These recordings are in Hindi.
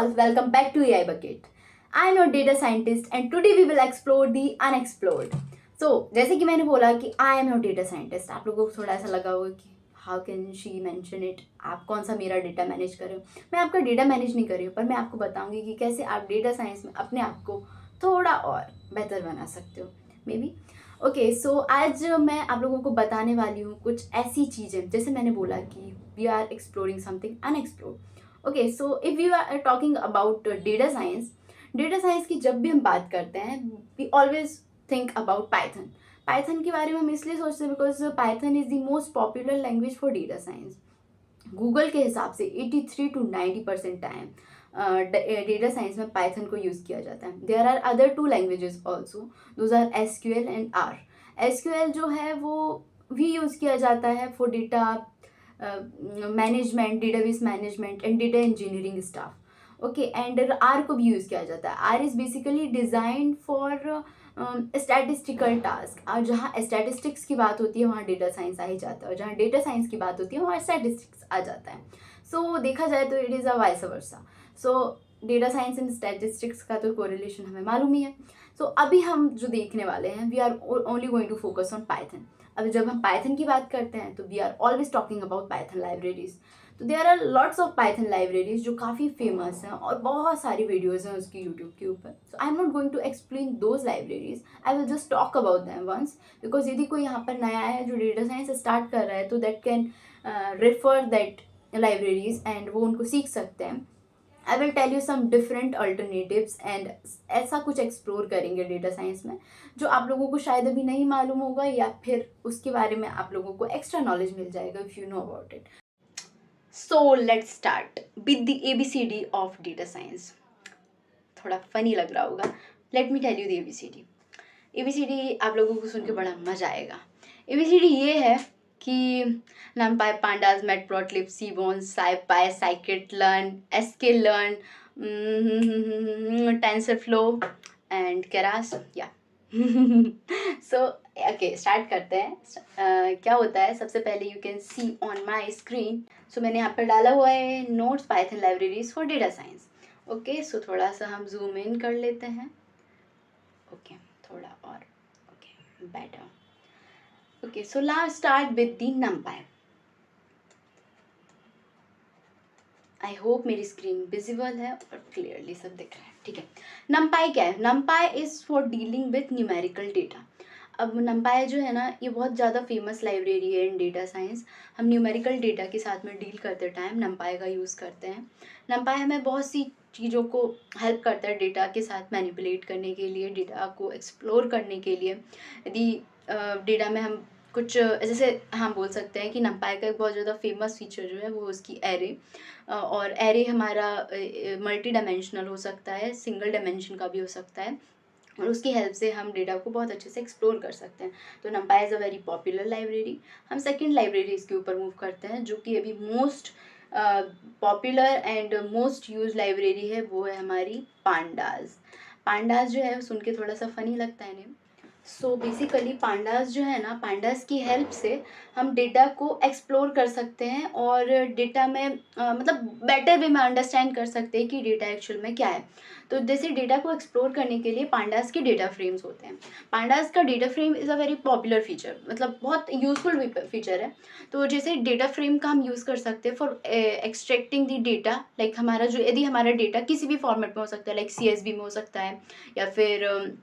all, welcome back to AI Bucket. I am your data scientist and today we will explore the unexplored. So, जैसे कि मैंने बोला कि I am your data scientist, आप लोगों को थोड़ा ऐसा लगा होगा कि how can she mention it? आप कौन सा मेरा डेटा मैनेज कर रहे हो? मैं आपका डेटा मैनेज नहीं कर रही हूँ, पर मैं आपको बताऊंगी कि कैसे आप डेटा साइंस में अपने आप को थोड़ा और बेहतर बना सकते हो मे बी. ओके, सो आज मैं आप लोगों को बताने वाली हूँ कुछ ऐसी चीज़ें, जैसे मैंने बोला कि we are exploring something unexplored. Okay, so if you are talking about data science की जब भी हम बात करते हैं we always think about Python. Python के बारे में हम इसलिए सोचते हैं because Python is the most popular language for data science. Google के हिसाब से 83 to 90% टाइम डेटा साइंस में पाइथन को यूज़ किया जाता है. There are other two languages also, those are SQL and R. SQL जो है वो भी यूज़ किया जाता है for data management, database management and data engineering stuff. Okay, and R को भी यूज़ किया जाता है. R is basically designed for statistical task. और जहाँ स्टैटिस्टिक्स की बात होती है वहाँ डेटा साइंस आ ही जाता है, और जहाँ डेटा साइंस की बात होती है वहाँ स्टैटिस्टिक्स आ जाता है. सो देखा जाए तो it is a vice versa. So data science and statistics का तो कोरिलेशन हमें मालूम ही है. सो अभी हम जो देखने वाले हैं we are only going to focus on Python. अब जब हम पाइथन की बात करते हैं तो we are always talking about Python libraries. तो there are lots of Python libraries जो काफ़ी फेमस हैं और बहुत सारी वीडियोज़ हैं उसकी यूट्यूब के ऊपर. So I am not going to explain those libraries, I will just talk about them once. Because यदि कोई यहाँ पर नया है जो डेटा साइंस स्टार्ट कर रहा है तो that can refer that libraries and वो उनको सीख सकते हैं. I will tell you some different alternatives and ऐसा कुछ एक्सप्लोर करेंगे डेटा साइंस में जो आप लोगों को शायद अभी नहीं मालूम होगा, या फिर उसके बारे में आप लोगों को एक्स्ट्रा नॉलेज मिल जाएगा if you know about it. So let's start with the ABCD of data science. थोड़ा फनी लग रहा होगा. Let me tell you the ABCD. ABCD आप लोगों को सुन के बड़ा मज़ा आएगा. ABCD ये है कि numpy, pandas, matplotlib, seaborn, scipy, scikit-learn, sklearn, TensorFlow and Keras. Yeah. So okay, start करते हैं. क्या होता है सबसे पहले you can see on my screen. So मैंने यहाँ पर डाला हुआ है notes Python libraries for data science. Okay, so थोड़ा सा हम जूम इन कर लेते हैं. ओके, थोड़ा और. Okay, better. Okay, so let's start with the numpy. I hope मेरी स्क्रीन विजिबल है और क्लियरली सब दिख रहा है. ठीक है, numpy क्या है? numpy is for dealing with numerical data. अब numpy जो है ना ये बहुत ज़्यादा फेमस लाइब्रेरी है इन डेटा साइंस. हम न्यूमेरिकल डेटा के साथ में डील करते टाइम numpy का यूज़ करते हैं. numpy हमें बहुत सी चीज़ों को हेल्प करता है डेटा के साथ मैनिपुलेट करने के लिए, डेटा को एक्सप्लोर करने के लिए. यदि डेटा में हम कुछ जैसे हम बोल सकते हैं कि numpy का एक बहुत ज़्यादा फेमस फीचर जो है वो उसकी एरे. और एरे हमारा मल्टी डायमेंशनल हो सकता है, सिंगल डायमेंशन का भी हो सकता है, और उसकी हेल्प से हम डेटा को बहुत अच्छे से एक्सप्लोर कर सकते हैं. तो numpy is a very popular library. हम सेकंड लाइब्रेरी इसके ऊपर मूव करते हैं जो कि अभी most popular and most use library है, वो है हमारी पांडास. पांडास जो है सुन के थोड़ा सा फनी लगता है नेम. सो बेसिकली पांडास जो है ना, पांडास की हेल्प से हम डेटा को एक्सप्लोर कर सकते हैं और डेटा में मतलब बेटर वे में अंडरस्टैंड कर सकते हैं कि डेटा एक्चुअल में क्या है. तो जैसे डेटा को एक्सप्लोर करने के लिए पांडास के डेटा फ्रेम्स होते हैं. पांडास का data frame is a very popular feature, मतलब बहुत यूजफुल फीचर है. तो जैसे डेटा फ्रेम का हम यूज़ कर सकते हैं for extracting the data. Like हमारा जो यदि हमारा डेटा किसी भी फॉर्मेट में हो सकता है, लाइक CSV में हो सकता है, या फिर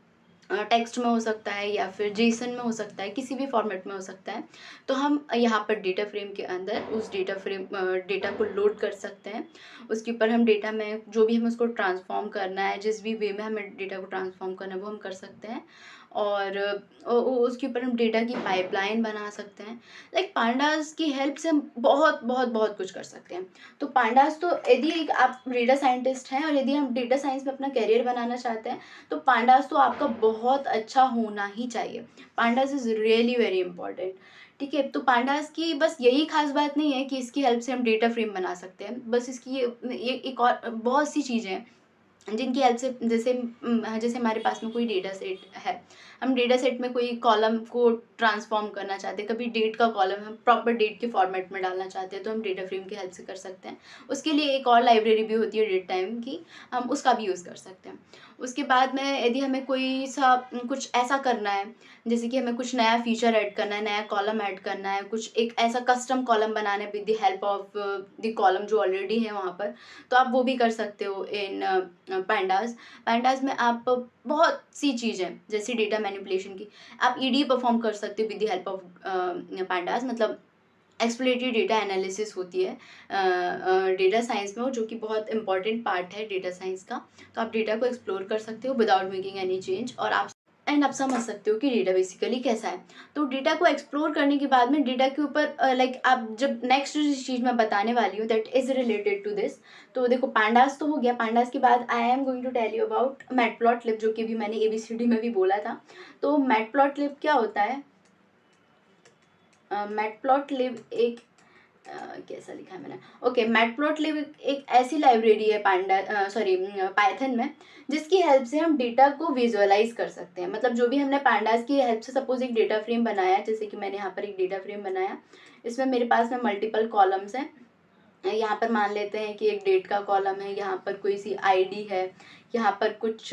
टेक्स्ट में हो सकता है, या फिर जेसन में हो सकता है, किसी भी फॉर्मेट में हो सकता है. तो हम यहाँ पर डेटा फ्रेम के अंदर उस डेटा को लोड कर सकते हैं. उसके ऊपर हम डेटा में जो भी हमें उसको ट्रांसफॉर्म करना है, जिस भी वे में हमें डेटा को ट्रांसफॉर्म करना है वो हम कर सकते हैं. और उसके ऊपर हम डेटा की पाइपलाइन बना सकते हैं. लाइक पांडास की हेल्प से हम बहुत बहुत बहुत कुछ कर सकते हैं. तो पांडास तो यदि एक आप डेटा साइंटिस्ट हैं और यदि हम डेटा साइंस में अपना करियर बनाना चाहते हैं तो पांडास तो आपका बहुत अच्छा होना ही चाहिए. Pandas is really very important. ठीक है, तो पांडास की बस यही खास बात नहीं है कि इसकी हेल्प से हम डेटा फ्रेम बना सकते हैं. बस इसकी ये एक और बहुत सी चीज़ें हैं जिनकी हेल्प से, जैसे हमारे पास में कोई डेटा सेट है, हम डेटा सेट में कोई कॉलम को ट्रांसफॉर्म करना चाहते हैं, कभी डेट का कॉलम हम प्रॉपर डेट के फॉर्मेट में डालना चाहते हैं तो हम डेटा फ्रेम की हेल्प से कर सकते हैं। उसके लिए एक और लाइब्रेरी भी होती है डेट टाइम की, हम उसका भी यूज़ कर सकते हैं। उसके बाद में यदि हमें कोई सा कुछ ऐसा करना है, जैसे कि हमें कुछ नया फीचर ऐड करना है, नया कॉलम ऐड करना है, कुछ एक ऐसा कस्टम कॉलम बनाना है with the help of the column जो ऑलरेडी है वहाँ पर, तो आप वो भी कर सकते हो इन पैंडाज। पैंडाज में आप बहुत सी चीज़ें जैसे डेटा मैनिपुलेशन की आप ईडी परफॉर्म कर सकते हो with the help of pandas. मतलब एक्सप्लोरेटरी डेटा एनालिसिस होती है डेटा साइंस में, जो कि बहुत इंपॉर्टेंट पार्ट है डेटा साइंस का। तो आप डेटा को एक्सप्लोर कर सकते हो विदाउट मेकिंग एनी चेंज, और आप समझ सकते हो कि डेटा बेसिकली कैसा है। तो डेटा को एक्सप्लोर करने के बाद में डेटा के ऊपर लाइक आप जब नेक्स्ट जिस चीज़ मैं बताने वाली हूँ that is related to this. तो देखो पांडास तो हो गया, पांडास के बाद I am going to tell you about matplotlib, जो कि भी मैंने ABCD में भी बोला था। तो मैटप्लॉटलिब क्या होता है? मैटप्लॉटलिब एक कैसा लिखा है मैंने, ओके, मैटप्लॉटलिब एक ऐसी लाइब्रेरी है पाइथन में, जिसकी हेल्प से हम डेटा को विजुअलाइज कर सकते हैं। मतलब जो भी हमने पांडास की हेल्प से सपोज एक डेटा फ्रेम बनाया, जैसे कि मैंने यहाँ पर एक डेटा फ्रेम बनाया, इसमें मेरे पास में मल्टीपल कॉलम्स हैं। यहाँ पर मान लेते हैं कि एक डेट का कॉलम है, यहाँ पर कोई सी आईडी है, यहाँ पर कुछ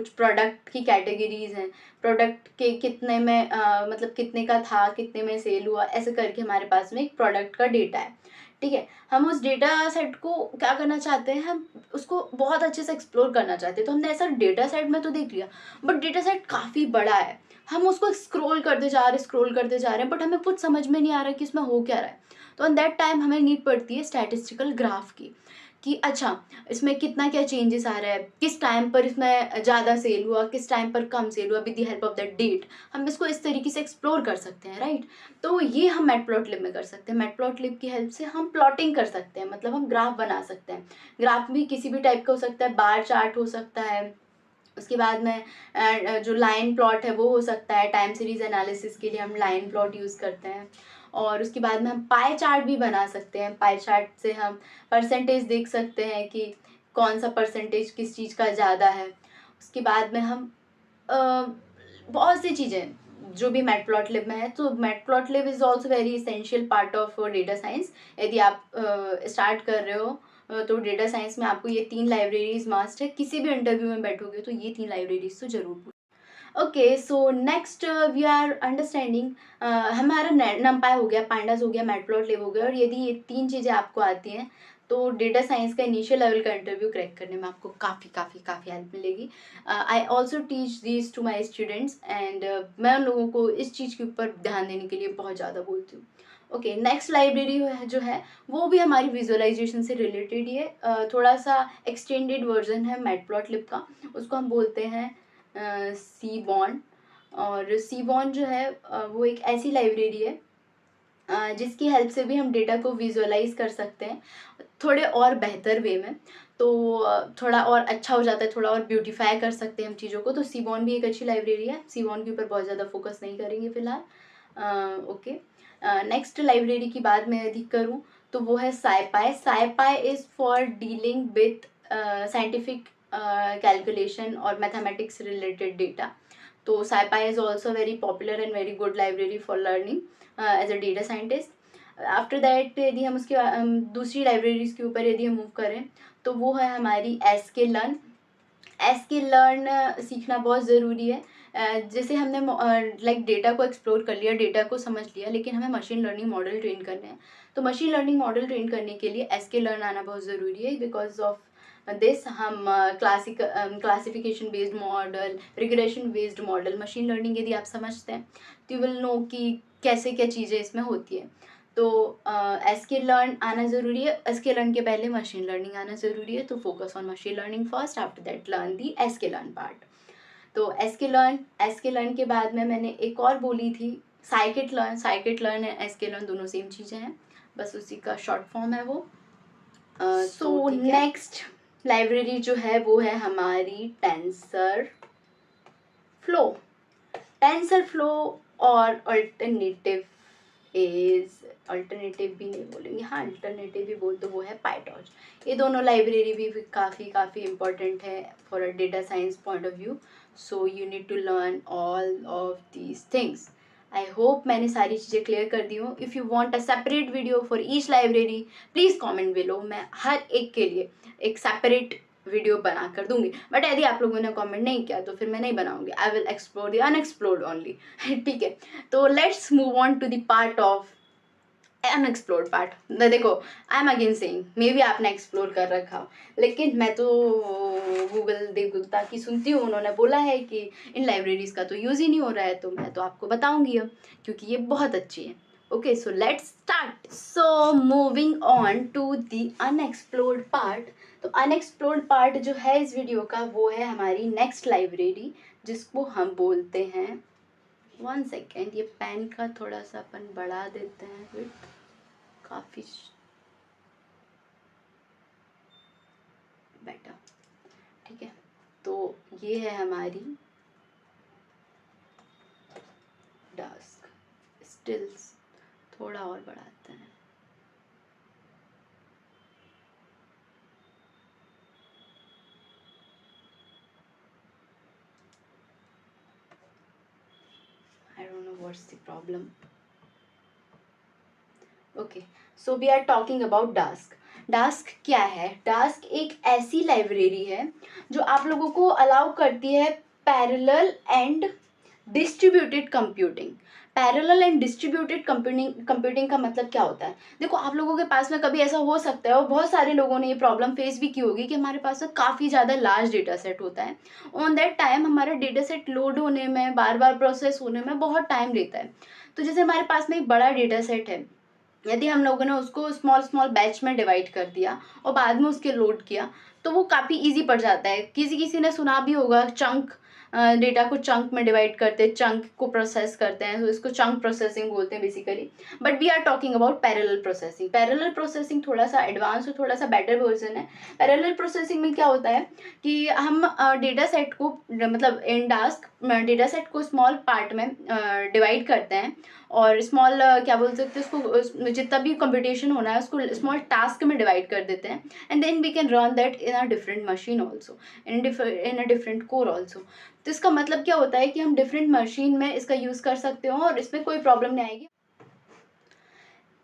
प्रोडक्ट की कैटेगरीज हैं, प्रोडक्ट के कितने में मतलब कितने का था, कितने में सेल हुआ, ऐसे करके हमारे पास में एक प्रोडक्ट का डेटा है। ठीक है, हम उस डेटा सेट को क्या करना चाहते हैं, हम उसको बहुत अच्छे से एक्सप्लोर करना चाहते हैं। तो हमने ऐसा डेटा सेट में तो देख लिया, बट डेटा सेट काफ़ी बड़ा है, हम उसको स्क्रॉल करते जा रहे हैं, बट हमें कुछ समझ में नहीं आ रहा कि इसमें हो क्या रहा है। तो ऑन दैट टाइम हमें नीड पड़ती है स्टैटिस्टिकल ग्राफ की, कि अच्छा इसमें कितना क्या चेंजेस आ रहा है, किस टाइम पर इसमें ज़्यादा सेल हुआ, किस टाइम पर कम सेल हुआ, with the help of that date हम इसको इस तरीके से एक्सप्लोर कर सकते हैं, राइट। तो ये हम मैटप्लॉटलिब में कर सकते हैं। मैटप्लॉटलिब की हेल्प से हम प्लॉटिंग कर सकते हैं, मतलब हम ग्राफ बना सकते हैं। ग्राफ भी किसी भी टाइप का हो सकता है, बार चार्ट हो सकता है, उसके बाद में जो लाइन प्लॉट है वो हो सकता है, टाइम सीरीज एनालिसिस के लिए हम लाइन प्लॉट यूज़ करते हैं। और उसके बाद में हम पाई चार्ट भी बना सकते हैं, पाई चार्ट से हम परसेंटेज देख सकते हैं कि कौन सा परसेंटेज किस चीज़ का ज़्यादा है। उसके बाद में हम अ, बहुत सी चीज़ें जो भी मैटप्लॉटलिब में है, तो matplotlib is also very essential part of data science. यदि आप स्टार्ट कर रहे हो तो डेटा साइंस में आपको ये 3 लाइब्रेरीज मस्ट है, किसी भी इंटरव्यू में बैठोगे तो ये 3 लाइब्रेरीज तो जरूर। Okay, so next we are understanding, हमारा नमपाई हो गया, पांडास हो गया, मैटप्लॉटलिब हो गया, और यदि ये 3 चीज़ें आपको आती हैं तो डेटा साइंस का इनिशियल लेवल का इंटरव्यू क्रैक करने में आपको काफ़ी हेल्प मिलेगी। I also teach this to my students, and मैं उन लोगों को इस चीज़ के ऊपर ध्यान देने के लिए बहुत ज़्यादा बोलती हूँ। ओके, नेक्स्ट लाइब्रेरी जो है वो भी हमारी विजुअलाइजेशन से रिलेटेड ही है, थोड़ा सा एक्सटेंडेड वर्जन है मैटप्लॉटलिब का, उसको हम बोलते हैं सीबॉन। और सीबॉन जो है वो एक ऐसी लाइब्रेरी है जिसकी हेल्प से भी हम डेटा को विजुअलाइज कर सकते हैं थोड़े और बेहतर वे में। तो थोड़ा और अच्छा हो जाता है, थोड़ा और ब्यूटीफाई कर सकते हैं हम चीज़ों को। तो सीबॉन भी एक अच्छी लाइब्रेरी है, सीबॉन के ऊपर बहुत ज़्यादा फोकस नहीं करेंगे फिलहाल। ओके, नेक्स्ट लाइब्रेरी की बात मैं यदि करूँ तो वो है SciPy. SciPy is for dealing with scientific calculation और मैथमेटिक्स रिलेटेड डेटा। तो SciPy is also a very popular and very good library for learning as a data scientist. After that यदि हम उसके दूसरी लाइब्रेरीज के ऊपर यदि हम मूव करें तो वो है हमारी sklearn। sklearn सीखना बहुत ज़रूरी है। जैसे हमने लाइक डेटा को एक्सप्लोर कर लिया, डेटा को समझ लिया, लेकिन हमें मशीन लर्निंग मॉडल ट्रेन करने हैं। तो मशीन लर्निंग मॉडल ट्रेन करने के लिए sklearn आना बहुत ज़रूरी है। बिकॉज ऑफ दिस हम classification based model, regression based model, machine learning यदि आप समझते हैं तो यू विल नो कि कैसे क्या चीज़ें इसमें होती है। तो sklearn आना ज़रूरी है, sklearn के पहले मशीन लर्निंग आना ज़रूरी है। तो focus on machine learning first, after that learn the sklearn part. तो sklearn के बाद में मैंने एक और बोली थी scikit-learn एंड sklearn दोनों सेम चीज़ें हैं, बस उसी का शॉर्ट फॉर्म है वो। सो नेक्स्ट लाइब्रेरी जो है वो है हमारी टेंसर फ्लो। टेंसर फ्लो और अल्टरनेटिव भी नहीं बोलेंगे, हाँ अल्टरनेटिव भी बोल, तो वो है पाइटॉर्च। ये दोनों लाइब्रेरी भी काफ़ी इम्पोर्टेंट है for a data science point of view. So you need to learn all of these things. I hope मैंने सारी चीज़ें क्लियर कर दी हूँ. If you want a separate video for each library please comment below. मैं हर एक के लिए एक सेपरेट वीडियो बना कर दूंगी. बट यदि आप लोगों ने कमेंट नहीं किया तो फिर मैं नहीं बनाऊंगी. I will explore the unexplored only. ठीक है, तो let's move on to the part of unexplored part. देखो, I am again saying maybe आपने एक्सप्लोर कर रखा हो, लेकिन मैं तो गूगल देवगुप्ता की सुनती हूँ. उन्होंने बोला है कि इन लाइब्रेरीज़ का तो यूज़ ही नहीं हो रहा है, तो मैं तो आपको बताऊंगी अब, क्योंकि ये बहुत अच्छी है. Okay, so let's start. So moving on to the unexplored part. तो अनएक्सप्लोर्ड पार्ट जो है इस वीडियो का, वो है हमारी नेक्स्ट लाइब्रेरी, जिसको हम बोलते हैं, 1 सेकेंड, ये पेन का थोड़ा सा अपन बढ़ा देते हैं विड्थ, काफ़ी बेटर. ठीक है, तो ये है हमारी डास्क. स्टिल्स थोड़ा और बढ़ाते हैं. I don't know what's the problem. Okay, so we are talking about Dask. Dask क्या है? डास्क एक ऐसी लाइब्रेरी है जो आप लोगों को अलाउ करती है parallel and distributed computing. Parallel and distributed computing का मतलब क्या होता है? देखो, आप लोगों के पास में कभी ऐसा हो सकता है, और बहुत सारे लोगों ने ये प्रॉब्लम फेस भी की होगी, कि हमारे पास में काफ़ी ज़्यादा लार्ज डेटा सेट होता है. ऑन दैट टाइम हमारा डेटा सेट लोड होने में, बार बार प्रोसेस होने में बहुत टाइम लेता है. तो जैसे हमारे पास में एक बड़ा डेटा सेट है, यदि हम लोगों ने उसको स्मॉल स्मॉल बैच में डिवाइड कर दिया और बाद में उसके लोड किया, तो वो काफ़ी इजी पड़ जाता है. किसी किसी ने सुना भी होगा, चंक डेटा को चंक में डिवाइड करते हैं, चंक को प्रोसेस करते हैं, तो इसको चंक प्रोसेसिंग बोलते हैं basically. But we are talking about parallel processing. Parallel processing थोड़ा सा एडवांस और थोड़ा सा बेटर वर्जन है. पैरेलल प्रोसेसिंग में क्या होता है कि हम डेटा सेट को, मतलब इन डास्क डेटा सेट को स्मॉल पार्ट में डिवाइड करते हैं, और स्मॉल क्या बोल सकते हैं उसको, जितना भी कंप्यूटेशन होना है उसको स्मॉल टास्क में डिवाइड कर देते हैं. And then we can run that in a different machine also, in a different core also. तो इसका मतलब क्या होता है कि हम डिफरेंट मशीन में इसका यूज़ कर सकते हो और इसमें कोई प्रॉब्लम नहीं आएगी.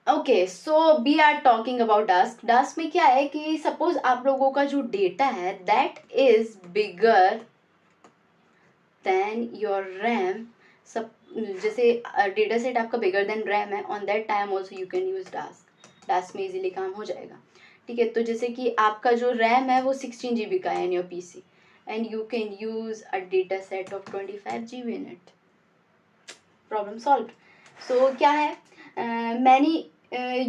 Okay, so we are talking about Dask. Dask में क्या है कि सपोज आप लोगों का जो डेटा है that is bigger than your RAM. सब जैसे डेटा सेट आपका बिगर देन रैम है, on that time also you can use Dask. Dask में इजीली काम हो जाएगा. ठीक है, तो जैसे कि आपका जो रैम है वो 16 GB का है in your PC, and you can use a data set of 25 GB in it. Problem solve. So क्या है, many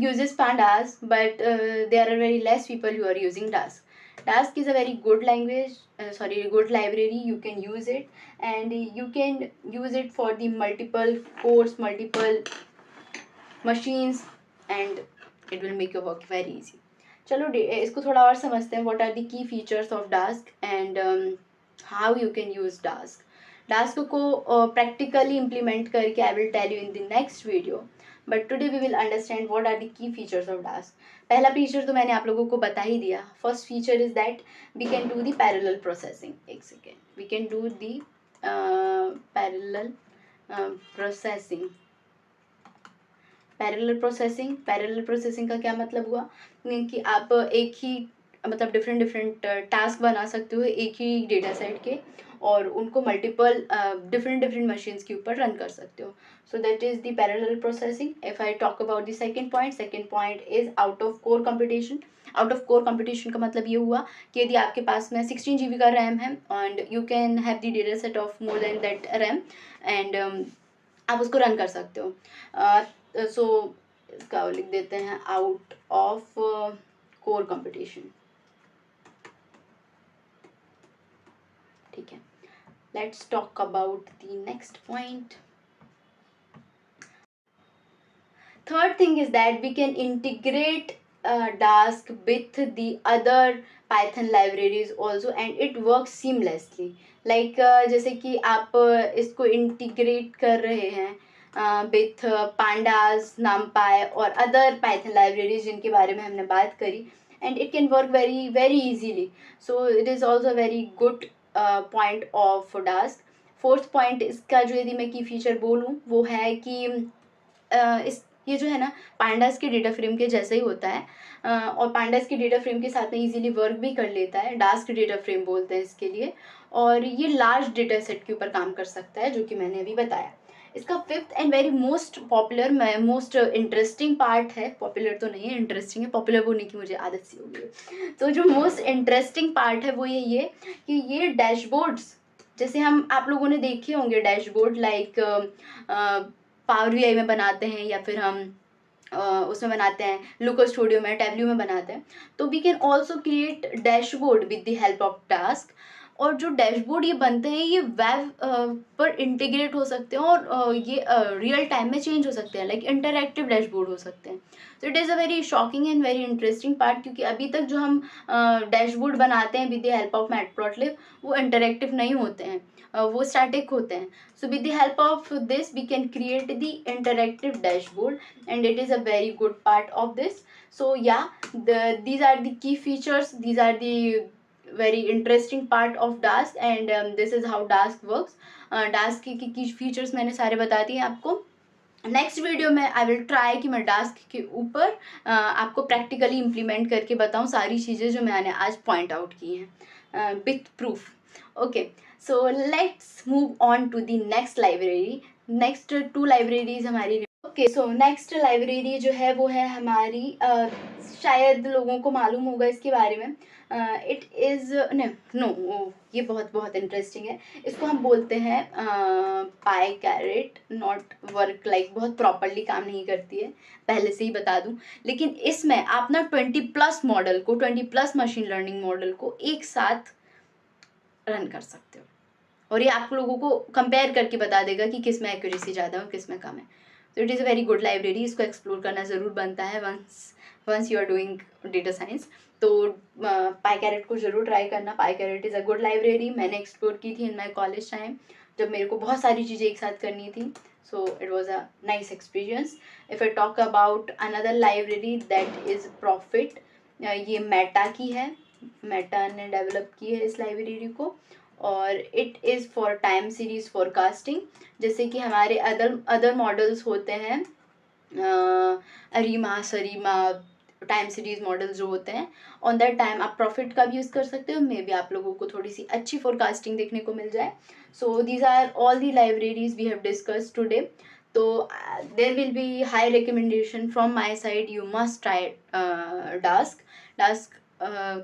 uses pandas, but there are very less people who are using dask. Dask is a very good language, good library. You can use it, and you can use it for the multiple cores, multiple machines, and it will make your work very easy. चलो इसको थोड़ा और समझते हैं. What are the key features of Dask and how you can use Dask. Dask को practically implement करके I will tell you in the next video. But today we will understand what are the key features of Dask. पहला फीचर तो मैंने आप लोगों को बता ही दिया. First feature is that we can do the parallel processing. एक second, we can do the parallel processing. Parallel processing का क्या मतलब हुआ कि आप एक ही, मतलब डिफरेंट टास्क बना सकते हो एक ही डेटा सेट के, और उनको मल्टीपल डिफरेंट मशीन्स के ऊपर रन कर सकते हो. So that is the parallel processing. If I talk about the second point is out of core computation. Out of core computation का मतलब ये हुआ कि यदि आपके पास में 16 GB का रैम है, and you can have the data set of more than that RAM, and आप उसको रन कर सकते हो. सो इसका लिख देते हैं आउट ऑफ कोर कंपटीशन. ठीक है, let's talk about the next point. Third thing is that we can integrate Dask with the other Python libraries also, and it works seamlessly. Like जैसे कि आप इसको इंटीग्रेट कर रहे हैं विथ pandas, numpy और अदर Python libraries जिनके बारे में हमने बात करी, and it can work very very easily. So it is also very good point of Dask. Fourth point इसका जो यदि मैं की फीचर बोलूँ वो है कि इस ये जो है ना पांडास के डेटा फ्रेम के जैसा ही होता है, और पांडास के डेटा फ्रेम के साथ में इजीली वर्क भी कर लेता है। डास्क डेटा फ्रेम बोलते हैं इसके लिए, और ये लार्ज डेटा सेट के ऊपर काम कर सकता है, जो कि मैंने अभी बताया। इसका fifth and very most popular most interesting part है, पॉपुलर तो नहीं है, इंटरेस्टिंग है, पॉपुलर होने की मुझे आदत सी हो गई है। तो जो मोस्ट इंटरेस्टिंग पार्ट है वो ये कि ये डैशबोर्ड्स, जैसे हम आप लोगों ने देखे होंगे डैशबोर्ड लाइक पावर वीआई में बनाते हैं, या फिर हम उसमें बनाते हैं, लुको स्टूडियो में, टैब्ल्यू में बनाते हैं। तो we can also create dashboard with the help of Dask. और जो डैशबोर्ड ये बनते हैं ये वेब पर इंटीग्रेट हो सकते हैं, और ये रियल टाइम में चेंज हो सकते हैं, लाइक इंटरैक्टिव डैशबोर्ड हो सकते हैं। तो it is a very shocking and very interesting part, क्योंकि अभी तक जो हम डैशबोर्ड बनाते हैं with the help of matplotlib वो इंटरैक्टिव नहीं होते हैं, वो स्टैटिक होते हैं। So with the help of this we can create the interactive dashboard, and it is a very good part of this. So yeah, these are the key features, these are the very interesting part of Dask, and this is how Dask works. Dask की key features मैंने सारे बता दिए आपको। नेक्स्ट वीडियो में आई विल ट्राई कि मैं टास्क के ऊपर आपको प्रैक्टिकली इम्प्लीमेंट करके बताऊं सारी चीज़ें जो मैंने आज पॉइंट आउट की हैं with proof. Okay, so let's move on to the next library. Next 2 libraries हमारी। ओके, सो नेक्स्ट लाइब्रेरी जो है वो है हमारी शायद लोगों को मालूम होगा इसके बारे में, इट इज़ नो, ये बहुत बहुत इंटरेस्टिंग है। इसको हम बोलते हैं पाई कैरेट, नॉट वर्क लाइक, बहुत प्रॉपरली काम नहीं करती है, पहले से ही बता दूं। लेकिन इसमें आप ना 20+ मॉडल को, 20+ मशीन लर्निंग मॉडल को एक साथ रन कर सकते हो, और ये आप लोगों को कंपेयर करके बता देगा कि किस में एक्यूरेसी ज़्यादा है और किस में कम है। तो it is a very good library, इसको एक्सप्लोर करना ज़रूर बनता है once you are doing data science. तो पाई कैरेट को ज़रूर ट्राई करना। PyCaret is a good library, मैंने एक्सप्लोर की थी इन माई कॉलेज टाइम, जब मेरे को बहुत सारी चीज़ें एक साथ करनी थी। So it was a nice experience. If I talk about another library that is profit, ये मेटा की है, मेटा ने डेवलप की है इस लाइब्रेरी को, और it is for time series forecasting. जैसे कि हमारे अदर मॉडल्स होते हैं, अरीमा, सरीमा, टाइम सीरीज मॉडल्स जो होते हैं, ऑन दैट टाइम आप प्रॉफिट का भी यूज़ कर सकते हो, मे बी आप लोगों को थोड़ी सी अच्छी फोरकास्टिंग देखने को मिल जाए। So these are all the libraries we have discuss today. तो there will be high recommendation from my side, you must try Dask. Dask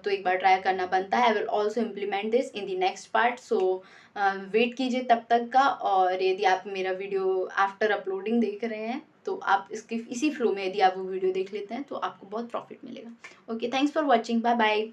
तो एक बार ट्राई करना बनता है। I will also implement this in the next part, so wait कीजिए तब तक का। और यदि आप मेरा वीडियो आफ्टर अपलोडिंग देख रहे हैं तो आप इसके इसी फ्लो में यदि आप वो वीडियो देख लेते हैं तो आपको बहुत प्रॉफिट मिलेगा। Okay, thanks for watching, bye bye.